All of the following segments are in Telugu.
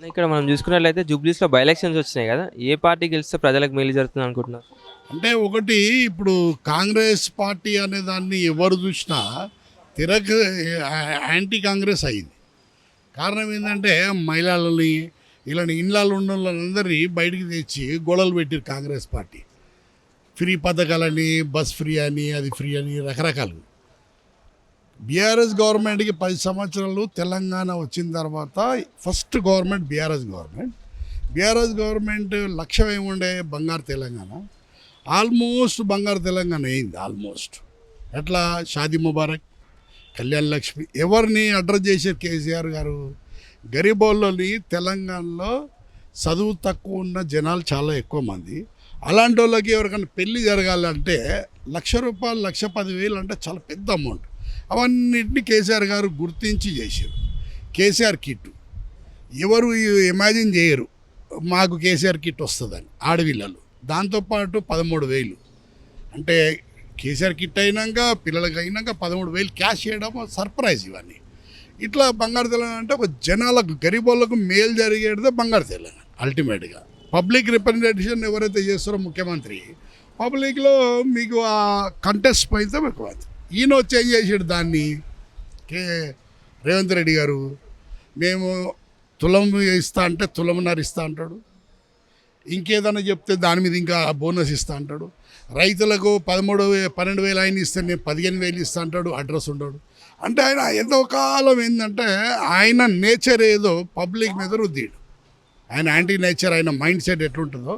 ఇక్కడ మనం చూసుకున్నట్లయితే జూబ్లీస్లో బై ఎలక్షన్స్ వచ్చినాయి కదా, ఏ పార్టీ గెలిస్తే ప్రజలకు మేలు జరుగుతుంది అనుకుంటున్నారు? అంటే ఒకటి ఇప్పుడు కాంగ్రెస్ పార్టీ అనే దాన్ని ఎవరు చూసినా తిరగ యాంటీ కాంగ్రెస్ అయింది. కారణం ఏంటంటే మహిళలని ఇలాంటి ఇళ్ళలో ఉన్న వాళ్ళందరినీ బయటికి తెచ్చి గొడవలు పెట్టారు కాంగ్రెస్ పార్టీ. ఫ్రీ పథకాలని, బస్ ఫ్రీ అని, అది ఫ్రీ అని రకరకాలు. బీఆర్ఎస్ గవర్నమెంట్కి 10 సంవత్సరాలు తెలంగాణ వచ్చిన తర్వాత first government BRS government. BRS government లక్ష్యం ఏముండే బంగారు తెలంగాణ. ఆల్మోస్ట్ బంగారు తెలంగాణ అయింది. ఆల్మోస్ట్ ఎట్లా షాదీ ముబారక్, కళ్యాణ్ లక్ష్మి ఎవరిని అడ్రస్ చేశారు కేసీఆర్ గారు? గరీబోళ్ళని. తెలంగాణలో చదువు తక్కువ ఉన్న జనాలు చాలా ఎక్కువ మంది. అలాంటి వాళ్ళకి ఎవరికైనా పెళ్ళి జరగాలంటే ₹1,00,000, 1,10,000 అంటే చాలా పెద్ద అమౌంట్. అవన్నింటినీ కేసీఆర్ గారు గుర్తించి చేశారు. కేసీఆర్ కిట్ ఎవరు ఇమాజిన్ చేయరు మాకు కేసీఆర్ కిట్ వస్తుందని ఆడపిల్లలు. దాంతోపాటు 13,000 అంటే కేసీఆర్ కిట్ అయినాక పిల్లలకి అయినాక 13,000 క్యాష్ చేయడం సర్ప్రైజ్. ఇవన్నీ ఇట్లా బంగారు తెలంగాణ అంటే ఒక జనాలకు గరీబోళ్ళకు మేలు జరిగేదే బంగారు తెలంగాణ. అల్టిమేట్గా పబ్లిక్ రిప్రజెంటేషన్ ఎవరైతే చేస్తారో ముఖ్యమంత్రి, పబ్లిక్లో మీకు ఆ కంటెస్ట్ పోయితే ముఖ్యమంత్రి ఈయన చేంజ్ చేసాడు దాన్ని. రేవంత్ రెడ్డి గారు మేము తులం ఇస్తా అంటే తులంన్నర ఇస్తా అంటాడు. ఇంకేదన్నా చెప్తే దాని మీద ఇంకా బోనస్ ఇస్తా అంటాడు. రైతులకు 12,000 ఆయన ఇస్తే నేను 15,000 ఇస్తా అంటాడు. అడ్రస్ ఉండడు. అంటే ఆయన ఎంతో కాలం ఏంటంటే ఆయన నేచర్ ఏదో పబ్లిక్ మీద రుద్దాడు. ఆయన యాంటీ నేచర్, ఆయన మైండ్ సెట్ ఎట్లుంటుందో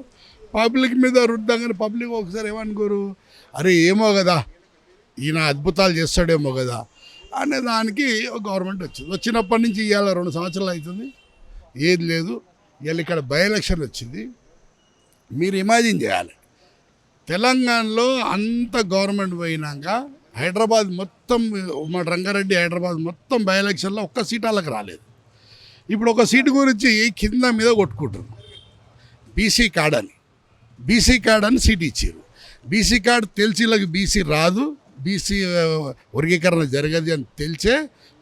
పబ్లిక్ మీద రుద్దాగానే పబ్లిక్ ఒకసారి ఏమనుకోరు, అరే ఏమో కదా ఈయన అద్భుతాలు చేస్తాడేమో కదా అనే దానికి గవర్నమెంట్ వచ్చింది. వచ్చినప్పటి నుంచి ఇవాళ 2 సంవత్సరాలు అవుతుంది, ఏది లేదు. ఇవాళ ఇక్కడ బై ఎలక్షన్ వచ్చింది. మీరు ఇమాజిన్ చేయాలి, తెలంగాణలో అంత గవర్నమెంట్ పోయినాక హైదరాబాద్ మొత్తం, మా రంగారెడ్డి హైదరాబాద్ మొత్తం బై ఎలక్షన్లో ఒక్క సీట్ వాళ్ళకి రాలేదు. ఇప్పుడు ఒక సీటు గురించి కింద మీద కొట్టుకుంటారు. బీసీ కార్డ్ అని సీట్ ఇచ్చారు. బీసీ కార్డు తెలిసి వీళ్ళకి బీసీ రాదు, బీసీ వర్గీకరణ జరగదు అని తెలిసే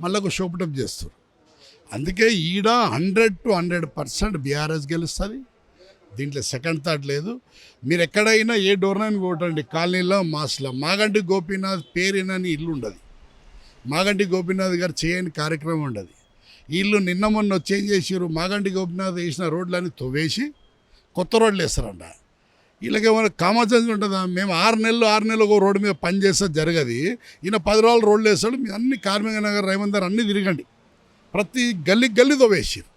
మళ్ళీ ఒక షోపుటప్ చేస్తారు. అందుకే ఈడ 100 to 100% బీఆర్ఎస్ గెలుస్తుంది. దీంట్లో సెకండ్ థాట్ లేదు. మీరు ఎక్కడైనా ఏ డోర్నైనా కొట్టండి, కాలనీలో మాస్లో మాగంటి గోపీనాథ్ పేరునని ఇల్లు ఉండదు. మాగంటి గోపీనాథ్ గారు చేయని కార్యక్రమం ఉండదు. ఇల్లు నిన్న మొన్న చేంజ్ చేసారు. మాగంటి గోపీనాథ్ వేసిన రోడ్లన్నీ తవ్వేసి కొత్త రోడ్లు వేస్తారంట. వీళ్ళకి ఏమైనా కామన్ సెన్స్ ఉంటుందా? మేము 6 నెలలు ఒక రోడ్డు మీద పని చేస్తే జరగదు. ఈయన 10 రోజులు రోడ్లు వేస్తాడు. మీరు అన్ని కార్మిక నగర్, రేవంత్ అన్నీ తిరగండి, ప్రతి గల్లీ తవ్వేసారు.